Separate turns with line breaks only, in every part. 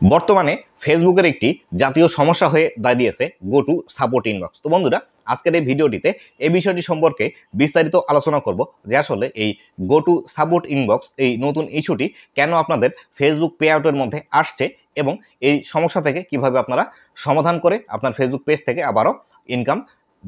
বর্তমানে ফেসবুকের একটি জাতীয় সমস্যা হয়ে দাঁড়িয়েছে গো টু সাপোর্ট ইনবক্স। তো বন্ধুরা, আজকের এই ভিডিওটিতে এই বিষয়টি সম্পর্কে বিস্তারিত আলোচনা করব যে আসলে এই গো টু সাপোর্ট ইনবক্স এই নতুন ইস্যুটি কেন আপনাদের ফেসবুক পে আউটের মধ্যে আসছে এবং এই সমস্যা থেকে কিভাবে আপনারা সমাধান করে আপনার ফেসবুক পেজ থেকে আবারও ইনকাম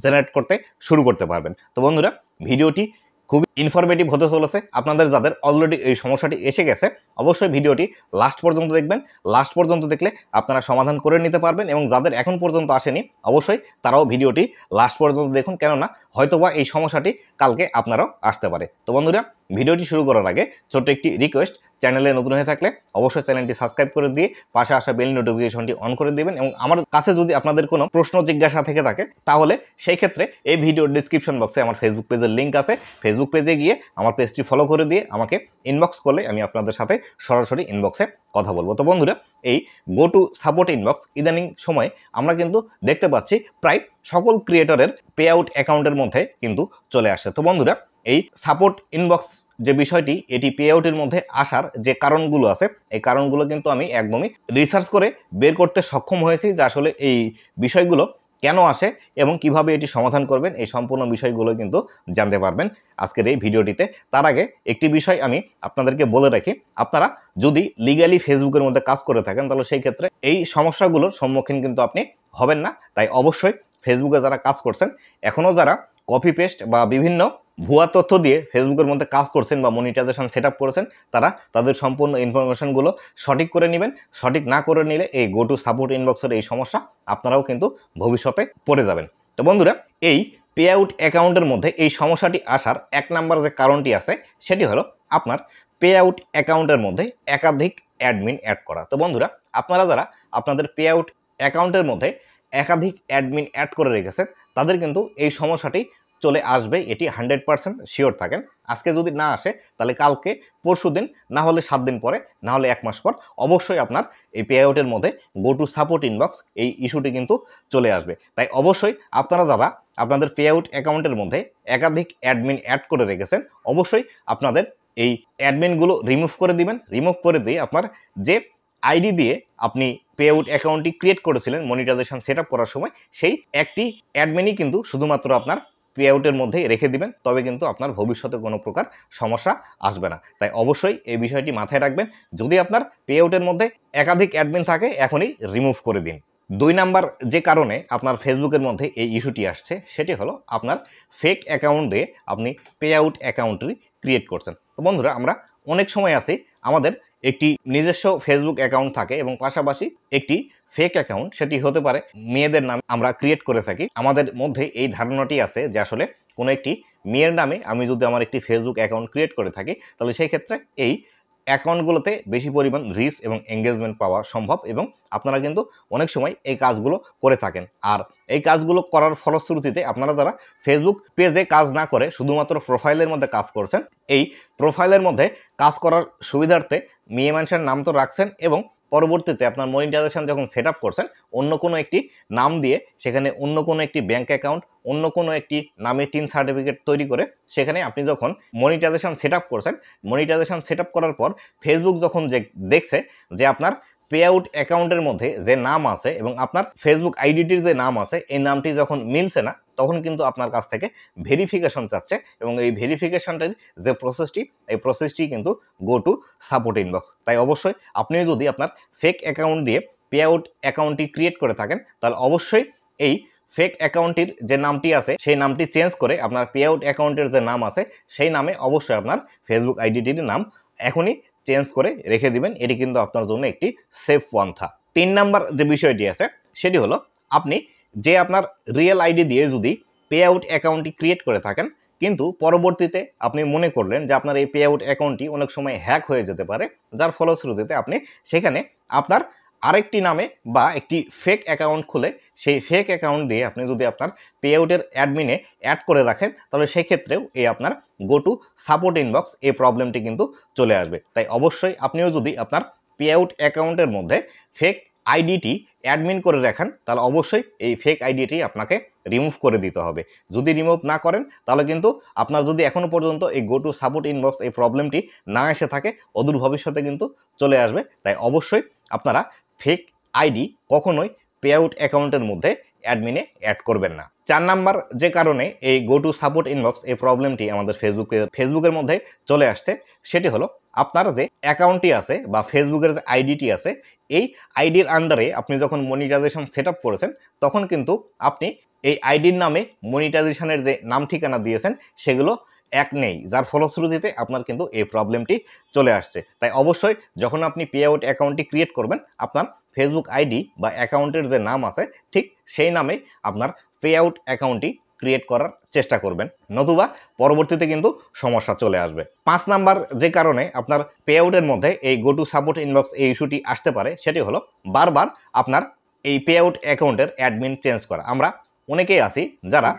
জেনারেট করতে শুরু করতে পারবেন। তো বন্ধুরা, ভিডিওটি খুব ইনফরমেটিভ হতে চলেছে। আপনাদের যাদের অলরেডি এই সমস্যাটি এসে গেছে অবশ্যই ভিডিওটি লাস্ট পর্যন্ত দেখবেন। লাস্ট পর্যন্ত দেখলে আপনারা সমাধান করে নিতে পারবেন এবং যাদের এখন পর্যন্ত আসেনি অবশ্যই তারাও ভিডিওটি লাস্ট পর্যন্ত দেখুন, কেননা হয়তোবা এই সমস্যাটি কালকে আপনারাও আসতে পারে। তো বন্ধুরা, ভিডিওটি শুরু করার আগে ছোট্ট একটি রিকোয়েস্ট, চ্যানেলে নতুন হয়ে থাকলে অবশ্যই চ্যানেলটি সাবস্ক্রাইব করে দিয়ে পাশে আসা বেল নোটিফিকেশনটি অন করে দিবেন এবং আমার কাছে যদি আপনাদের কোনো প্রশ্ন জিজ্ঞাসা থেকে থাকে তাহলে সেই ক্ষেত্রে এই ভিডিওর ডিসক্রিপশন বক্সে আমার ফেসবুক পেজের লিঙ্ক আছে। ফেসবুক পেজে গিয়ে আমার পেজটি ফলো করে দিয়ে আমাকে ইনবক্স করলে আমি আপনাদের সাথে সরাসরি ইনবক্সে কথা বলবো। তো বন্ধুরা, এই গো টু সাপোর্ট ইনবক্স ইদানিং সময়ে আমরা কিন্তু দেখতে পাচ্ছি প্রায় সকল ক্রিয়েটরের পে আউট অ্যাকাউন্টের মধ্যে কিন্তু চলে আসছে। তো বন্ধুরা, এই সাপোর্ট ইনবক্স যে বিষয়টি, এটি পে আউটের মধ্যে আসার যে কারণগুলো আছে এই কারণগুলো কিন্তু আমি একদমই রিসার্চ করে বের করতে সক্ষম হয়েছি যে আসলে এই বিষয়গুলো কেন আসে এবং কিভাবে এটি সমাধান করবেন, এই সম্পূর্ণ বিষয়গুলো কিন্তু জানতে পারবেন আজকের এই ভিডিওটিতে। তার আগে একটি বিষয় আমি আপনাদেরকে বলে রাখি, আপনারা যদি লিগ্যালি ফেসবুকের মধ্যে কাজ করে থাকেন তাহলে সেই ক্ষেত্রে এই সমস্যাগুলোর সম্মুখীন কিন্তু আপনি হবেন না। তাই অবশ্যই ফেসবুকে যারা কাজ করছেন, এখনও যারা কপি পেস্ট বা বিভিন্ন ভুয়া তথ্য দিয়ে ফেসবুকের মধ্যে কাজ করছেন বা মনিটাইজেশন সেট আপ করেছেন, তারা তাদের সম্পূর্ণ ইনফরমেশনগুলো সঠিক করে নেবেন। সঠিক না করে নিলে এই গো টু সাপোর্ট ইনবক্সের এই সমস্যা আপনারাও কিন্তু ভবিষ্যতে পড়ে যাবেন। তো বন্ধুরা, এই পে আউট অ্যাকাউন্টের মধ্যে এই সমস্যাটি আসার এক নাম্বার যে কারণটি আছে সেটি হলো আপনার পে আউট অ্যাকাউন্টের মধ্যে একাধিক অ্যাডমিন অ্যাড করা। তো বন্ধুরা, আপনারা যারা আপনাদের পে আউট অ্যাকাউন্টের মধ্যে একাধিক অ্যাডমিন অ্যাড করে রেখেছেন তাদের কিন্তু এই সমস্যাটি চলে আসবে, এটি 100% শিওর থাকেন। আজকে যদি না আসে তাহলে কালকে, পরশুদিন, না হলে 7 দিন পরে, না হলে 1 মাস পর অবশ্যই আপনার এই পে আউটের মধ্যে গো টু সাপোর্ট ইনবক্স এই ইস্যুটি কিন্তু চলে আসবে। তাই অবশ্যই আপনারা যারা আপনাদের পে আউট অ্যাকাউন্টের মধ্যে একাধিক অ্যাডমিন অ্যাড করে রেখেছেন অবশ্যই আপনাদের এই অ্যাডমিনগুলো রিমুভ করে দিবেন। রিমুভ করে দিয়ে আপনার যে আইডি দিয়ে আপনি পে আউট অ্যাকাউন্টটি ক্রিয়েট করেছিলেন মনিটাইজেশন সেট আপ করার সময়, সেই একটি অ্যাডমিনই কিন্তু শুধুমাত্র আপনার পে আউটের মধ্যেই রেখে দিবেন, তবে কিন্তু আপনার ভবিষ্যতে কোনো প্রকার সমস্যা আসবে না। তাই অবশ্যই এই বিষয়টি মাথায় রাখবেন। যদি আপনার পে আউটের মধ্যে একাধিক অ্যাডমিন থাকে এখনই রিমুভ করে দিন। 2 নাম্বার যে কারণে আপনার ফেসবুকের মধ্যে এই ইস্যুটি আসছে সেটি হলো আপনার ফেক অ্যাকাউন্ট দিয়ে আপনি পে আউট অ্যাকাউন্টটি ক্রিয়েট করছেন। তো বন্ধুরা, আমরা অনেক সময় আছি আমাদের একটি নিজস্ব ফেসবুক অ্যাকাউন্ট থাকে এবং পাশাপাশি একটি ফেক অ্যাকাউন্ট, সেটি হতে পারে মেয়েদের নামে আমরা ক্রিয়েট করে থাকি। আমাদের মধ্যে এই ধারণাটি আছে যে আসলে কোনো একটি মেয়ের নামে আমি যদি আমার একটি ফেসবুক অ্যাকাউন্ট ক্রিয়েট করে থাকি তাহলে সেই ক্ষেত্রে এই অ্যাকাউন্টগুলোতে বেশি পরিমাণ রিচ এবং এঙ্গেজমেন্ট পাওয়া সম্ভব এবং আপনারা কিন্তু অনেক সময় এই কাজগুলো করে থাকেন। আর এই কাজগুলো করার ফলশ্রুতিতে আপনারা যারা ফেসবুক পেজে কাজ না করে শুধুমাত্র প্রোফাইলের মধ্যে কাজ করছেন, এই প্রোফাইলের মধ্যে কাজ করার সুবিধার্থে মেয়ে মানুষের নাম তো রাখছেন এবং পরবর্তীতে আপনার মনিটাইজেশন যখন সেট আপ করছেন অন্য কোনো একটি নাম দিয়ে সেখানে অন্য কোনো একটি ব্যাঙ্ক অ্যাকাউন্ট, অন্য কোনো একটি নামে টিন সার্টিফিকেট তৈরি করে সেখানে আপনি যখন মনিটাইজেশন সেট আপ করছেন, মনিটাইজেশন সেট আপ করার পর ফেসবুক যখন দেখছে যে আপনার পে আউট অ্যাকাউন্টের মধ্যে যে নাম আছে এবং আপনার ফেসবুক আইডিটির যে নাম আছে এই নামটি যখন মিলছে না তখন কিন্তু আপনার কাছ থেকে ভেরিফিকেশন চাচ্ছে এবং এই ভেরিফিকেশনটির যে প্রসেসটি এই প্রসেসটি কিন্তু গো টু সাপোর্ট ইনবক্স। তাই অবশ্যই আপনি যদি আপনার ফেক অ্যাকাউন্ট দিয়ে পে আউট অ্যাকাউন্টটি ক্রিয়েট করে থাকেন তাহলে অবশ্যই এই ফেক অ্যাকাউন্টটির যে নামটি আছে সেই নামটি চেঞ্জ করে আপনার পে আউট অ্যাকাউন্টের যে নাম আছে সেই নামে অবশ্যই আপনার ফেসবুক আইডিটির নাম এখনই চেঞ্জ করে রেখে দিবেন। এটি কিন্তু আপনার জন্য একটি সেফ পন্থা। 3 নাম্বার যে বিষয়টি আছে সেটি হলো আপনি যে আপনার রিয়েল আইডি দিয়ে যদি পে আউট অ্যাকাউন্টটি ক্রিয়েট করে থাকেন কিন্তু পরবর্তীতে আপনি মনে করলেন যে আপনার এই পে আউট অ্যাকাউন্টটি অনেক সময় হ্যাক হয়ে যেতে পারে, যার ফলশ্রুতিতে আপনি সেখানে আপনার আরেকটি নামে বা একটি ফেক অ্যাকাউন্ট খুলে সেই ফেক অ্যাকাউন্ট দিয়ে আপনি যদি আপনার পে আউটের অ্যাডমিনে অ্যাড করে রাখেন তাহলে সেই ক্ষেত্রেও এই আপনার গো টু সাপোর্ট ইনবক্স এই প্রবলেমটি কিন্তু চলে আসবে। তাই অবশ্যই আপনিও যদি আপনার পে আউট অ্যাকাউন্টের মধ্যে ফেক আইডিটি অ্যাডমিন করে রাখেন তাহলে অবশ্যই এই ফেক আইডিটি আপনাকে রিমুভ করে দিতে হবে। যদি রিমুভ না করেন তাহলে কিন্তু আপনার যদি এখনও পর্যন্ত এই গো টু সাপোর্ট ইনবক্স এই প্রবলেমটি না এসে থাকে অদূর ভবিষ্যতে কিন্তু চলে আসবে। তাই অবশ্যই আপনারা ফেক আইডি কখনোই পে আউট অ্যাকাউন্টের মধ্যে অ্যাডমিনে অ্যাড করবেন না। 4 নাম্বার যে কারণে এই গো টু সাপোর্ট ইনবক্স এই প্রবলেমটি আমাদের ফেসবুকের মধ্যে চলে আসছে সেটি হলো আপনার যে অ্যাকাউন্টটি আছে বা ফেসবুকের যে আইডিটি আছে এই আইডির আন্ডারে আপনি যখন মনিটাইজেশন সেট আপ করেছেন তখন কিন্তু আপনি এই আইডির নামে মনিটাইজেশনের যে নাম ঠিকানা দিয়েছেন সেগুলো এক নেই, যার ফলশ্রুতিতে আপনার কিন্তু এই প্রবলেমটি চলে আসছে। তাই অবশ্যই যখন আপনি পে আউট অ্যাকাউন্টটি ক্রিয়েট করবেন আপনার ফেসবুক আইডি বা অ্যাকাউন্টের যে নাম আছে ঠিক সেই নামেই আপনার পে আউট অ্যাকাউন্টটি ক্রিয়েট করার চেষ্টা করবেন, নতুবা পরবর্তীতে কিন্তু সমস্যা চলে আসবে। 5 নাম্বার যে কারণে আপনার পে আউটের মধ্যে এই গো টু সাপোর্ট ইনবক্স এই ইস্যুটি আসতে পারে সেটি হলো বারবার আপনার এই পে আউট অ্যাকাউন্টের অ্যাডমিন চেঞ্জ করা। আমরা অনেকেই আছি যারা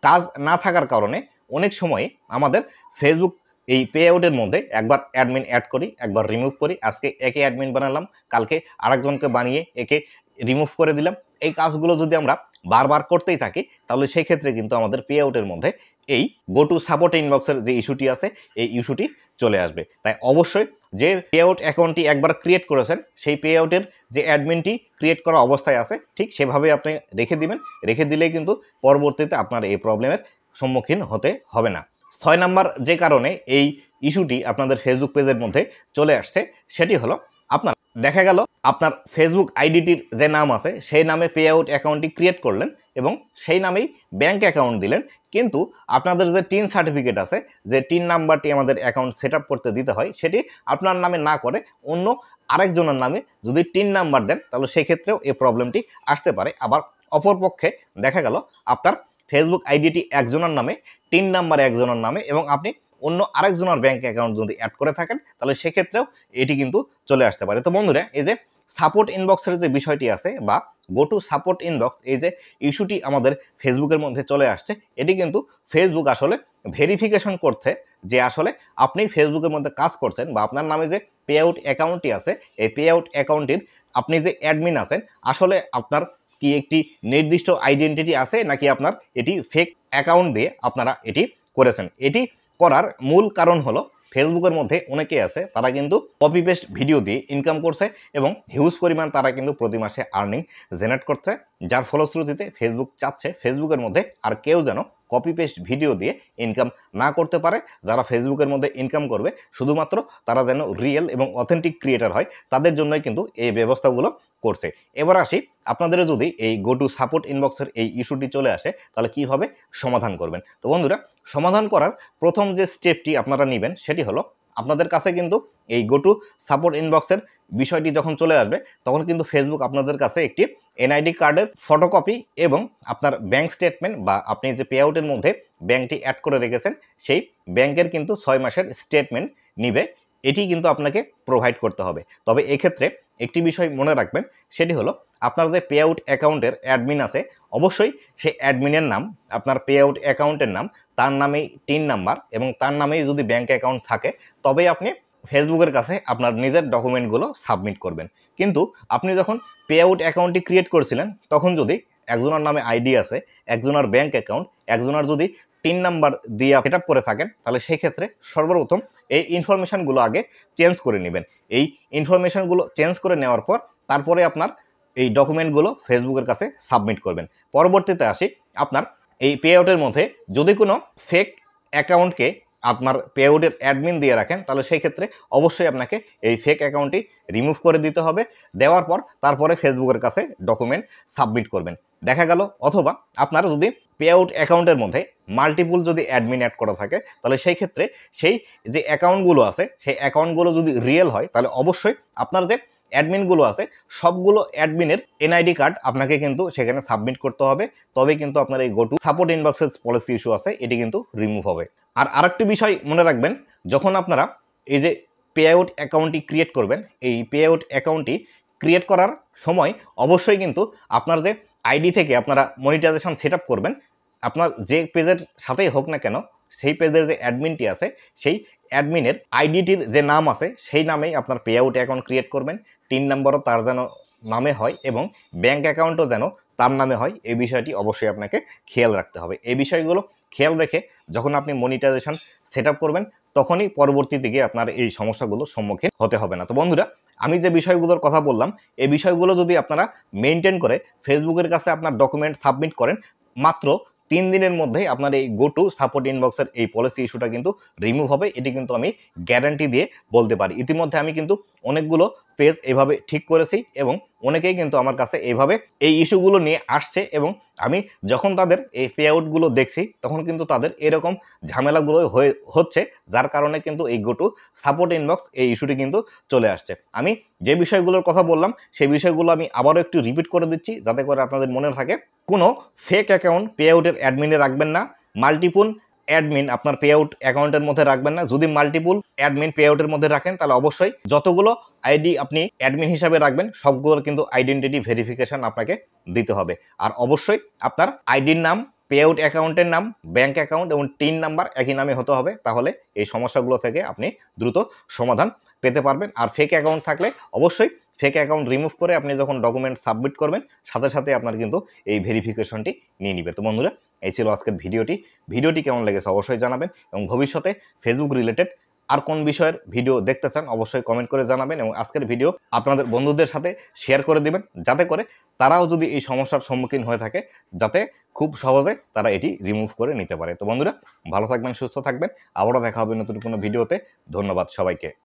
কাজ না থাকার কারণে অনেক সময় আমাদের ফেসবুক এই পে আউটের মধ্যে একবার অ্যাডমিন অ্যাড করি, একবার রিমুভ করি। আজকে একে অ্যাডমিন বানালাম, কালকে আরেকজনকে বানিয়ে একে রিমুভ করে দিলাম। এই কাজগুলো যদি আমরা বারবার করতেই থাকি তাহলে সেই ক্ষেত্রে কিন্তু আমাদের পে আউটের মধ্যে এই গো টু সাপোর্ট ইনবক্সের যে ইস্যুটি আছে এই ইস্যুটি চলে আসবে। তাই অবশ্যই যে পে আউট অ্যাকাউন্টটি একবার ক্রিয়েট করেছেন সেই পে আউটের যে অ্যাডমিনটি ক্রিয়েট করা অবস্থায় আছে ঠিক সেভাবে আপনি রেখে দিবেন। রেখে দিলেই কিন্তু পরবর্তীতে আপনার এই প্রবলেমের সম্মুখীন হতে হবে না। 6 নাম্বার যে কারণে এই ইস্যুটি আপনাদের ফেসবুক পেজের মধ্যে চলে আসছে সেটি হলো আপনার দেখা গেল আপনার ফেসবুক আইডিটির যে নাম আছে সেই নামে পে আউট অ্যাকাউন্টটি ক্রিয়েট করলেন এবং সেই নামেই ব্যাঙ্ক অ্যাকাউন্ট দিলেন, কিন্তু আপনাদের যে টিন সার্টিফিকেট আছে যে টিন নাম্বারটি আমাদের অ্যাকাউন্ট সেট আপ করতে দিতে হয় সেটি আপনার নামে না করে অন্য আরেকজনের নামে যদি টিন নাম্বার দেন তাহলে সেক্ষেত্রেও এই প্রবলেমটি আসতে পারে। আবার অপরপক্ষে দেখা গেল আপনার ফেসবুক আইডিটি একজনের নামে, টিন নাম্বার একজনের নামে এবং আপনি অন্য আরেকজনের ব্যাঙ্ক অ্যাকাউন্ট যদি অ্যাড করে থাকেন তাহলে সেক্ষেত্রেও এটি কিন্তু চলে আসতে পারে। তো বন্ধুরা এই যে সাপোর্ট ইনবক্সের যে বিষয়টি আছে বা গো টু সাপোর্ট ইনবক্স এই যে ইস্যুটি আমাদের ফেসবুকের মধ্যে চলে আসছে এটি কিন্তু ফেসবুক আসলে ভেরিফিকেশন করছে যে আসলে আপনি ফেসবুকের মধ্যে কাজ করছেন বা আপনার নামে যে পে আউট অ্যাকাউন্টটি আছে এই পে আউট অ্যাকাউন্টের আপনি যে অ্যাডমিন আছেন আসলে আপনার কি একটি নির্দিষ্ট আইডেন্টিটি আছে নাকি আপনার এটি ফেক অ্যাকাউন্ট দিয়ে আপনারা এটি করেছেন। এটি করার মূল কারণ হলো ফেসবুকের মধ্যে অনেকে আছে তারা কিন্তু কপি পেস্ট ভিডিও দিয়ে ইনকাম করছে এবং হিউজ পরিমাণ তারা কিন্তু প্রতি মাসে আর্নিং জেনারেট করছে, যার ফলশ্রুতিতে ফেসবুক চাচ্ছে ফেসবুকের মধ্যে আর কেউ যেন কপি পেস্ট ভিডিও দিয়ে ইনকাম না করতে পারে। যারা ফেসবুকের মধ্যে ইনকাম করবে শুধুমাত্র তারা যেন রিয়েল এবং অথেন্টিক ক্রিয়েটার হয় তাদের জন্যই কিন্তু এই ব্যবস্থাগুলো করছে। এবার আসি আপনাদের যদি এই গো টু সাপোর্ট ইনবক্সের এই ইস্যুটি চলে আসে তাহলে কীভাবে সমাধান করবেন। তো বন্ধুরা সমাধান করার প্রথম যে স্টেপটি আপনারা নেবেন সেটি হলো আপনাদের কাছে কিন্তু এই গো টু সাপোর্ট ইনবক্সের বিষয়টি যখন চলে আসবে তখন কিন্তু ফেসবুক আপনাদের কাছে একটি এনআইডি কার্ডের ফটোকপি এবং আপনার ব্যাঙ্ক স্টেটমেন্ট বা আপনি যে পে আউটের মধ্যে ব্যাঙ্কটি অ্যাড করে রেখেছেন সেই ব্যাঙ্কের কিন্তু 6 মাসের স্টেটমেন্ট নিবে, এটি কিন্তু আপনাকে প্রোভাইড করতে হবে। তবে এক্ষেত্রে একটি বিষয় মনে রাখবেন সেটি হলো আপনার যে পে আউট অ্যাকাউন্টের অ্যাডমিন আছে অবশ্যই সেই অ্যাডমিনের নাম, আপনার পে আউট অ্যাকাউন্টের নাম, তার নামেই টিন নাম্বার এবং তার নামেই যদি ব্যাঙ্ক অ্যাকাউন্ট থাকে তবেই আপনি ফেসবুকের কাছে আপনার নিজের ডকুমেন্টগুলো সাবমিট করবেন। কিন্তু আপনি যখন পে আউট অ্যাকাউন্টটি ক্রিয়েট করেছিলেন তখন যদি একজনের নামে আইডি আছে, একজনের ব্যাঙ্ক অ্যাকাউন্ট, একজনের যদি টিন নাম্বার দিয়ে সেট আপ করে থাকেন তাহলে সেই ক্ষেত্রে সর্বপ্রথম এই ইনফরমেশানগুলো আগে চেঞ্জ করে নেবেন। এই ইনফরমেশানগুলো চেঞ্জ করে নেওয়ার পর তারপরে আপনার এই ডকুমেন্টগুলো ফেসবুকের কাছে সাবমিট করবেন। পরবর্তীতে আসি আপনার এই পে আউটের মধ্যে যদি কোনো ফেক অ্যাকাউন্টকে আপনার পে আউটের অ্যাডমিন দিয়ে রাখেন তাহলে সেই ক্ষেত্রে অবশ্যই আপনাকে এই ফেক অ্যাকাউন্টটি রিমুভ করে দিতে হবে। দেওয়ার পর তারপরে ফেসবুকের কাছে ডকুমেন্ট সাবমিট করবেন। দেখা গেল অথবা আপনার যদি পে আউট অ্যাকাউন্টের মধ্যে মাল্টিপুল যদি অ্যাডমিন অ্যাড করা থাকে তাহলে সেই ক্ষেত্রে সেই যে অ্যাকাউন্টগুলো আছে সেই অ্যাকাউন্টগুলো যদি রিয়েল হয় তাহলে অবশ্যই আপনার যে অ্যাডমিনগুলো আছে সবগুলো অ্যাডমিনের এনআইডি কার্ড আপনাকে কিন্তু সেখানে সাবমিট করতে হবে, তবে কিন্তু আপনার এই গো টু সাপোর্ট ইনবক্সের পলিসি ইস্যু আছে এটি কিন্তু রিমুভ হবে। আর আরেকটি বিষয় মনে রাখবেন, যখন আপনারা এই যে পে আউট অ্যাকাউন্টটি ক্রিয়েট করবেন এই পে আউট অ্যাকাউন্টটি ক্রিয়েট করার সময় অবশ্যই কিন্তু আপনার যে আইডি থেকে আপনারা মনিটাইজেশন সেট আপ করবেন আপনার যে পেজের সাথেই হোক না কেন সেই পেজের যে অ্যাডমিনটি আছে সেই অ্যাডমিনের আইডিটির যে নাম আছে সেই নামেই আপনার পে আউট অ্যাকাউন্ট ক্রিয়েট করবেন। টিন নাম্বারও তার যেন নামে হয় এবং ব্যাঙ্ক অ্যাকাউন্টও যেন তার নামে হয়, এই বিষয়টি অবশ্যই আপনাকে খেয়াল রাখতে হবে। এই বিষয়গুলো খেয়াল রেখে যখন আপনি মনিটাইজেশন সেট আপ করবেন তখনই পরবর্তীতে গিয়ে আপনার এই সমস্যাগুলোর সম্মুখীন হতে হবে না। তো বন্ধুরা, আমি যে বিষয়গুলোর কথা বললাম এই বিষয়গুলো যদি আপনারা মেনটেন করে ফেসবুকের কাছে আপনার ডকুমেন্ট সাবমিট করেন, মাত্র 3 দিনের মধ্যেই আপনার এই গো টু সাপোর্ট ইনবক্সের এই পলিসি ইস্যুটা কিন্তু রিমুভ হবে। এটি কিন্তু আমি গ্যারান্টি দিয়ে বলতে পারি। ইতিমধ্যে আমি কিন্তু অনেকগুলো পেজ এভাবে ঠিক করেছি এবং অনেকেই কিন্তু আমার কাছে এইভাবে এই ইস্যুগুলো নিয়ে আসছে এবং আমি যখন তাদের এই পে আউটগুলো দেখছি তখন কিন্তু তাদের এরকম ঝামেলাগুলো হচ্ছে, যার কারণে কিন্তু এই গো টু সাপোর্ট ইনবক্স এই ইস্যুটি কিন্তু চলে আসছে। আমি যে বিষয়গুলোর কথা বললাম সেই বিষয়গুলো আমি আবারও একটু রিপিট করে দিচ্ছি যাতে করে আপনাদের মনে থাকে। কোনো ফেক অ্যাকাউন্ট পে আউটের অ্যাডমিনে রাখবেন না। মাল্টিপুল অ্যাডমিন আপনার পে আউট অ্যাকাউন্টের মধ্যে রাখবেন না। যদি মাল্টিপুল অ্যাডমিন পে আউটের মধ্যে রাখেন তাহলে অবশ্যই যতগুলো আইডি আপনি অ্যাডমিন হিসাবে রাখবেন সবগুলোর কিন্তু আইডেন্টিটি ভেরিফিকেশন আপনাকে দিতে হবে। আর অবশ্যই আপনার আইডির নাম, পে আউট অ্যাকাউন্টের নাম, ব্যাঙ্ক অ্যাকাউন্ট এবং টিন নাম্বার একই নামে হতে হবে। তাহলে এই সমস্যাগুলো থেকে আপনি দ্রুত সমাধান পেতে পারবেন। আর ফেক অ্যাকাউন্ট থাকলে অবশ্যই ফেক অ্যাকাউন্ট রিমুভ করে আপনি যখন ডকুমেন্ট সাবমিট করবেন সাথে সাথে আপনার কিন্তু এই ভেরিফিকেশনটি নিয়ে নিবে। তো বন্ধুরা, এই ছিল আজকের ভিডিওটি কেমন লেগেছে অবশ্যই জানাবেন এবং ভবিষ্যতে ফেসবুক রিলেটেড আর কোন বিষয়ের ভিডিও দেখতে চান অবশ্যই কমেন্ট করে জানাবেন এবং আজকের ভিডিও আপনাদের বন্ধুদের সাথে শেয়ার করে দিবেন যাতে করে তারাও যদি এই সমস্যার সম্মুখীন হয়ে থাকে যাতে খুব সহজে তারা এটি রিমুভ করে নিতে পারে। তো বন্ধুরা, ভালো থাকবেন, সুস্থ থাকবেন। আবারও দেখা হবে নতুন কোনো ভিডিওতে। ধন্যবাদ সবাইকে।